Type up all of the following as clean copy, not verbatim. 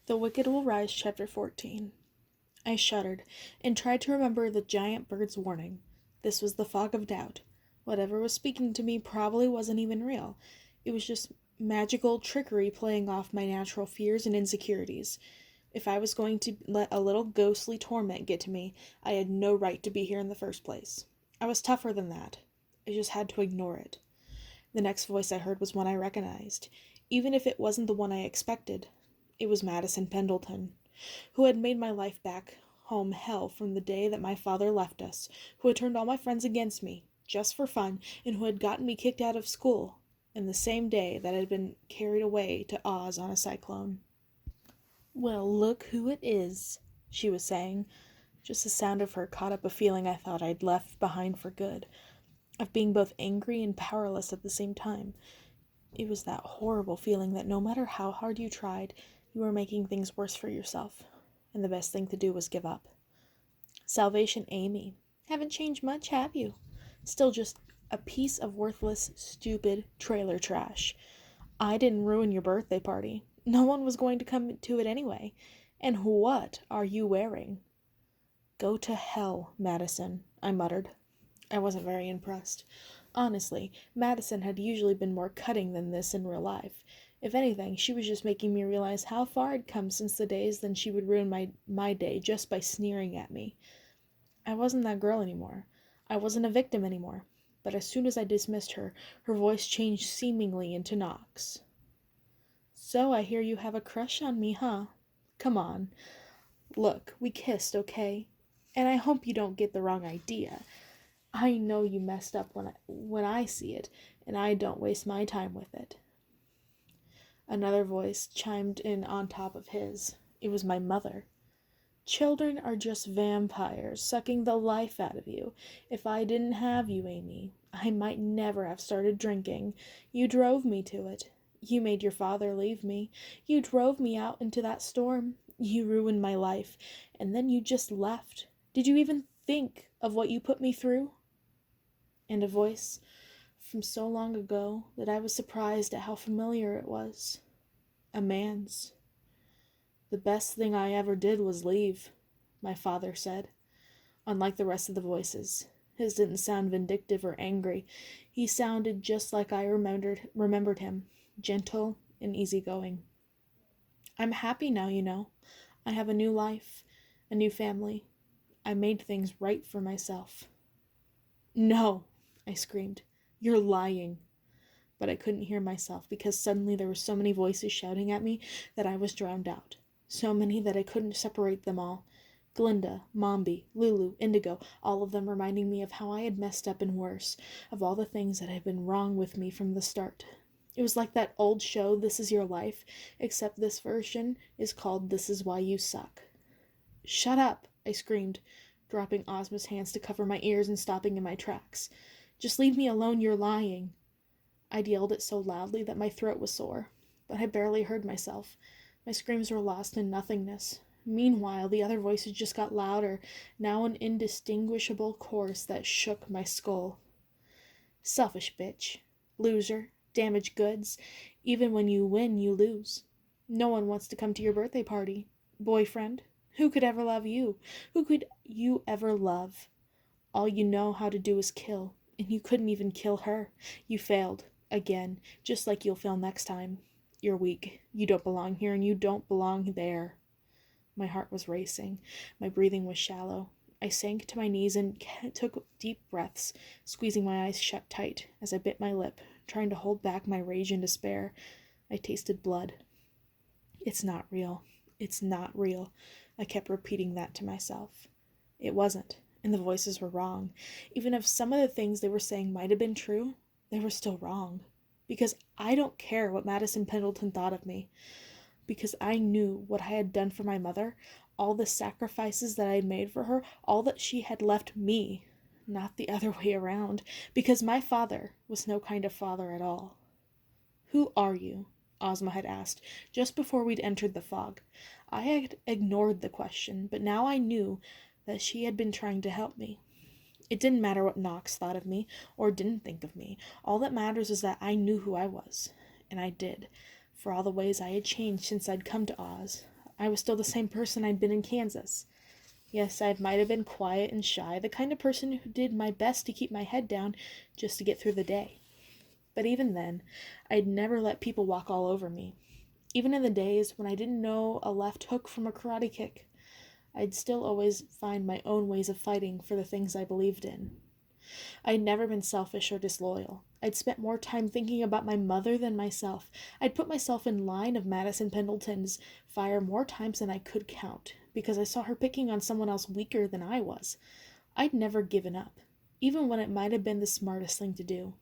The Wicked Will Rise, Chapter 14. I shuddered, and tried to remember the giant bird's warning. This was the fog of doubt. Whatever was speaking to me probably wasn't even real. It was just magical trickery playing off my natural fears and insecurities. If I was going to let a little ghostly torment get to me, I had no right to be here in the first place. I was tougher than that. I just had to ignore it. The next voice I heard was one I recognized, even if it wasn't the one I expected. It was Madison Pendleton, who had made my life back home hell from the day that my father left us, who had turned all my friends against me, just for fun, and who had gotten me kicked out of school, in the same day that I had been carried away to Oz on a cyclone. "Well, look who it is," she was saying. Just the sound of her caught up a feeling I thought I'd left behind for good, of being both angry and powerless at the same time. It was that horrible feeling that no matter how hard you tried, you were making things worse for yourself, and the best thing to do was give up. Salvation Amy. Haven't changed much, have you? Still just a piece of worthless, stupid trailer trash. I didn't ruin your birthday party. No one was going to come to it anyway. And what are you wearing? Go to hell, Madison, I muttered. I wasn't very impressed. Honestly, Madison had usually been more cutting than this in real life. If anything, she was just making me realize how far I'd come since the days when she would ruin my day just by sneering at me. I wasn't that girl anymore. I wasn't a victim anymore. But as soon as I dismissed her, her voice changed seemingly into Knox. "So I hear you have a crush on me, huh? Come on. Look, we kissed, okay? And I hope you don't get the wrong idea. I know you messed up when I see it, and I don't waste my time with it." Another voice chimed in on top of his. It was my mother. "Children are just vampires, sucking the life out of you. If I didn't have you, Amy, I might never have started drinking. You drove me to it. You made your father leave me. You drove me out into that storm. You ruined my life, and then you just left. Did you even think of what you put me through?" And a voice from so long ago that I was surprised at how familiar it was. A man's. "The best thing I ever did was leave," my father said. Unlike the rest of the voices, his didn't sound vindictive or angry. He sounded just like I remembered him, gentle and easygoing. "I'm happy now, you know. I have a new life, a new family. I made things right for myself." "No," I screamed. "You're lying." But I couldn't hear myself because suddenly there were so many voices shouting at me that I was drowned out. So many that I couldn't separate them all. Glinda, Mombi, Lulu, Indigo, all of them reminding me of how I had messed up and worse, of all the things that had been wrong with me from the start. It was like that old show, This Is Your Life, except this version is called This Is Why You Suck. "Shut up," I screamed, dropping Ozma's hands to cover my ears and stopping in my tracks. "Just leave me alone, you're lying." I'd yelled it so loudly that my throat was sore, but I barely heard myself. My screams were lost in nothingness. Meanwhile, the other voices just got louder, now an indistinguishable chorus that shook my skull. "Selfish bitch. Loser. Damaged goods. Even when you win, you lose. No one wants to come to your birthday party. Boyfriend. Who could ever love you? Who could you ever love? All you know how to do is kill, and you couldn't even kill her. You failed. Again, just like you'll fail next time. You're weak. You don't belong here, and you don't belong there." My heart was racing. My breathing was shallow. I sank to my knees and took deep breaths, squeezing my eyes shut tight as I bit my lip, trying to hold back my rage and despair. I tasted blood. "It's not real. It's not real." I kept repeating that to myself. It wasn't, and the voices were wrong. Even if some of the things they were saying might have been true, they were still wrong. Because I don't care what Madison Pendleton thought of me. Because I knew what I had done for my mother, all the sacrifices that I had made for her, all that she had left me, not the other way around. Because my father was no kind of father at all. "Who are you?" Ozma had asked, just before we'd entered the fog. I had ignored the question, but now I knew that she had been trying to help me. It didn't matter what Knox thought of me, or didn't think of me. All that matters is that I knew who I was. And I did. For all the ways I had changed since I'd come to Oz, I was still the same person I'd been in Kansas. Yes, I might have been quiet and shy, the kind of person who did my best to keep my head down just to get through the day. But even then, I'd never let people walk all over me. Even in the days when I didn't know a left hook from a karate kick, I'd still always find my own ways of fighting for the things I believed in. I'd never been selfish or disloyal. I'd spent more time thinking about my mother than myself. I'd put myself in line of Madison Pendleton's fire more times than I could count, because I saw her picking on someone else weaker than I was. I'd never given up, even when it might have been the smartest thing to do.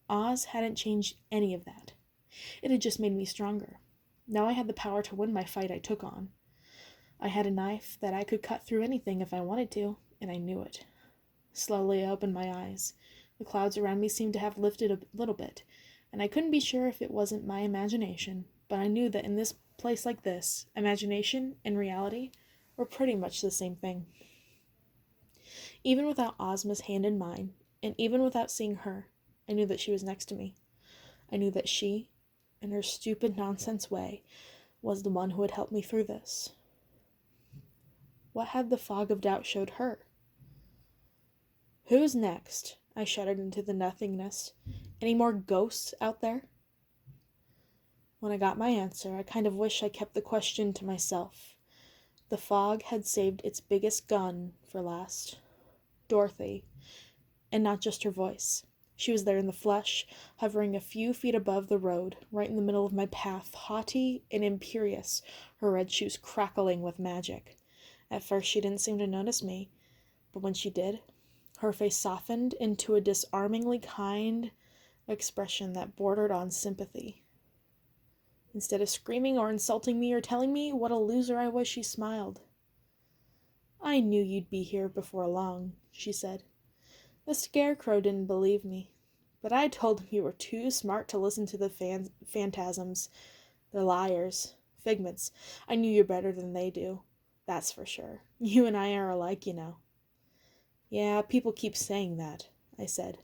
Oz hadn't changed any of that. It had just made me stronger. Now I had the power to win my fight I took on. I had a knife that I could cut through anything if I wanted to, and I knew it. Slowly I opened my eyes. The clouds around me seemed to have lifted a little bit, and I couldn't be sure if it wasn't my imagination, but I knew that in this place like this, imagination and reality were pretty much the same thing. Even without Ozma's hand in mine, and even without seeing her, I knew that she was next to me. I knew that she, in her stupid nonsense way, was the one who had helped me through this. What had the fog of doubt showed her? "Who's next?" I shouted into the nothingness. "Any more ghosts out there?" When I got my answer, I kind of wish I kept the question to myself. The fog had saved its biggest gun for last. Dorothy. And not just her voice. She was there in the flesh, hovering a few feet above the road, right in the middle of my path, haughty and imperious, her red shoes crackling with magic. At first she didn't seem to notice me, but when she did, her face softened into a disarmingly kind expression that bordered on sympathy. Instead of screaming or insulting me or telling me what a loser I was, she smiled. "I knew you'd be here before long," she said. "The Scarecrow didn't believe me, but I told him you were too smart to listen to the phantasms. They're liars, figments. I knew you better than they do. That's for sure. You and I are alike, you know." "Yeah, people keep saying that," I said.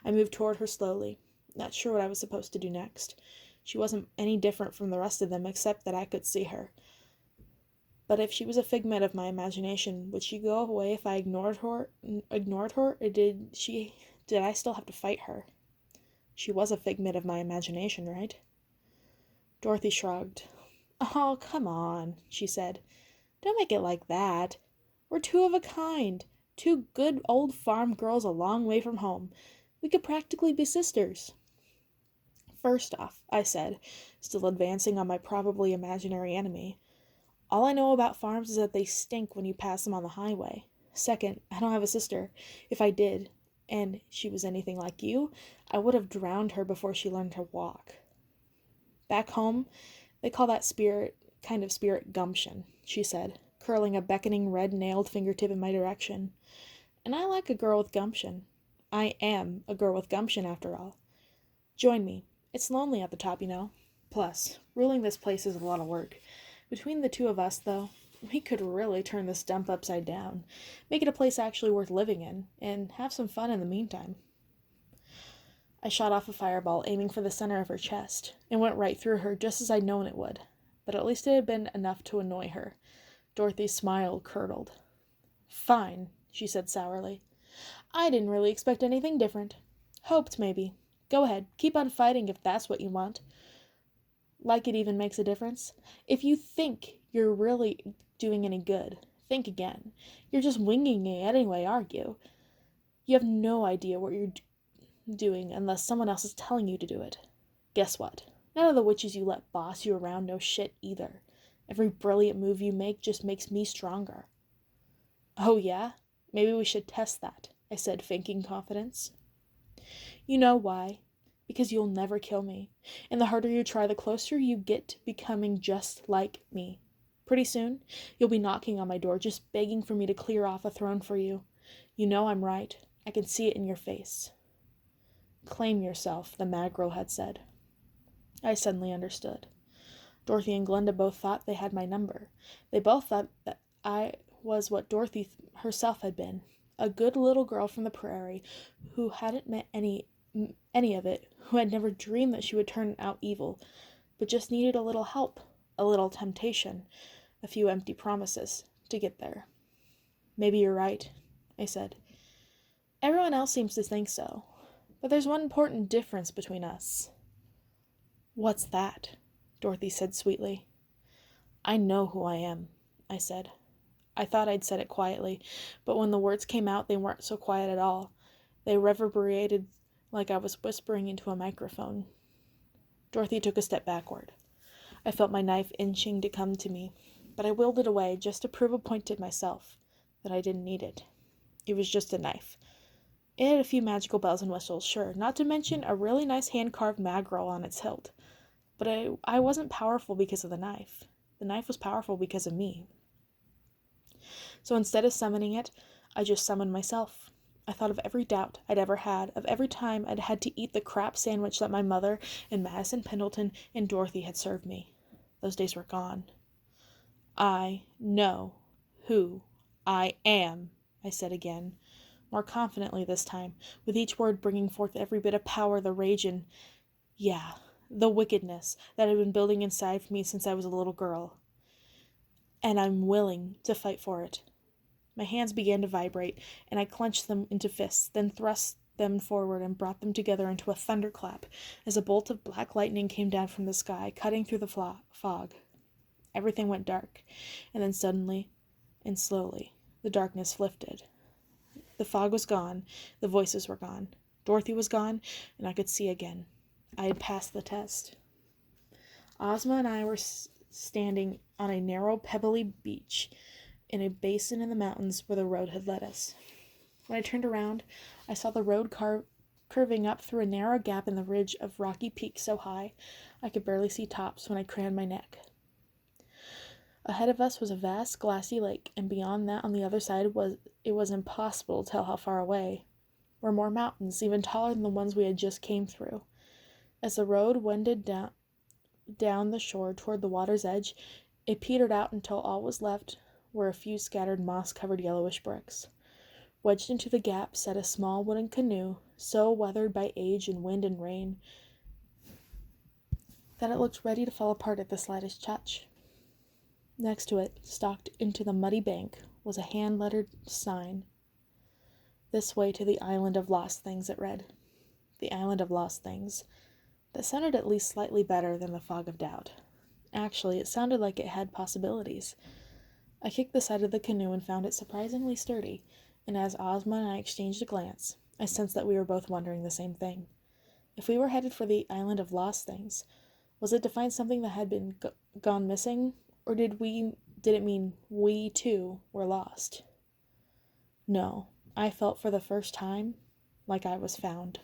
I moved toward her slowly, not sure what I was supposed to do next. She wasn't any different from the rest of them, except that I could see her. But if she was a figment of my imagination, would she go away if I ignored her, or did I still have to fight her? She was a figment of my imagination, right? Dorothy shrugged. "Oh, come on," she said. "Don't make it like that. We're two of a kind. Two good old farm girls a long way from home. We could practically be sisters." "First off," I said, still advancing on my probably imaginary enemy, "all I know about farms is that they stink when you pass them on the highway. Second, I don't have a sister. If I did, and she was anything like you, I would have drowned her before she learned to walk. Back home, they call that kind of spirit gumption," she said, curling a beckoning red-nailed fingertip in my direction. "And I like a girl with gumption. I am a girl with gumption, after all. Join me. It's lonely at the top, you know. Plus, ruling this place is a lot of work. Between the two of us, though, we could really turn this dump upside down, make it a place actually worth living in, and have some fun in the meantime." I shot off a fireball, aiming for the center of her chest, and went right through her, just as I'd known it would. But at least it had been enough to annoy her. Dorothy's smile curdled. "Fine," she said sourly. "I didn't really expect anything different. Hoped, maybe. Go ahead, keep on fighting if that's what you want. Like it even makes a difference. If you think you're really doing any good, think again. You're just winging it anyway, aren't you? You have no idea what you're doing unless someone else is telling you to do it. Guess what? None of the witches you let boss you around know shit either. Every brilliant move you make just makes me stronger." "Oh yeah? Maybe we should test that," I said, faking confidence. "You know why? Because you'll never kill me. And the harder you try, the closer you get to becoming just like me. Pretty soon, you'll be knocking on my door, just begging for me to clear off a throne for you. You know I'm right. I can see it in your face." "Claim yourself," the mad girl had said. I suddenly understood. Dorothy and Glenda both thought they had my number. They both thought that I was what Dorothy herself had been, a good little girl from the prairie who hadn't met any of it, who had never dreamed that she would turn out evil, but just needed a little help, a little temptation, a few empty promises to get there. Maybe you're right, I said. Everyone else seems to think so, but there's one important difference between us. What's that? Dorothy said sweetly. I know who I am, I said. I thought I'd said it quietly, but when the words came out, they weren't so quiet at all. They reverberated like I was whispering into a microphone. Dorothy took a step backward. I felt my knife inching to come to me, but I willed it away just to prove a point to myself, that I didn't need it. It was just a knife. It had a few magical bells and whistles, sure, not to mention a really nice hand-carved magrill on its hilt. But I wasn't powerful because of the knife. The knife was powerful because of me. So instead of summoning it, I just summoned myself. I thought of every doubt I'd ever had, of every time I'd had to eat the crap sandwich that my mother and Madison Pendleton and Dorothy had served me. Those days were gone. I know who I am, I said again, more confidently this time, with each word bringing forth every bit of power, the rage and, the wickedness that had been building inside me since I was a little girl. And I'm willing to fight for it. My hands began to vibrate, and I clenched them into fists, then thrust them forward and brought them together into a thunderclap as a bolt of black lightning came down from the sky, cutting through the fog. Everything went dark, and then suddenly and slowly the darkness lifted. The fog was gone, the voices were gone, Dorothy was gone, and I could see again. I had passed the test. Ozma and I were standing on a narrow, pebbly beach in a basin in the mountains where the road had led us. When I turned around, I saw the road curving up through a narrow gap in the ridge of rocky peaks so high I could barely see tops when I craned my neck. Ahead of us was a vast, glassy lake, and beyond that, on the other side, it was impossible to tell how far away, were more mountains, even taller than the ones we had just came through. As the road wended down the shore toward the water's edge, it petered out until all was left were a few scattered moss-covered yellowish bricks. Wedged into the gap sat a small wooden canoe, so weathered by age and wind and rain that it looked ready to fall apart at the slightest touch. Next to it, stalked into the muddy bank, was a hand-lettered sign. This way to the Island of Lost Things, it read. The Island of Lost Things. That sounded at least slightly better than the Fog of Doubt. Actually, it sounded like it had possibilities. I kicked the side of the canoe and found it surprisingly sturdy, and as Ozma and I exchanged a glance, I sensed that we were both wondering the same thing. If we were headed for the Island of Lost Things, was it to find something that had been gone missing, or did it mean we, too, were lost? No, I felt for the first time like I was found.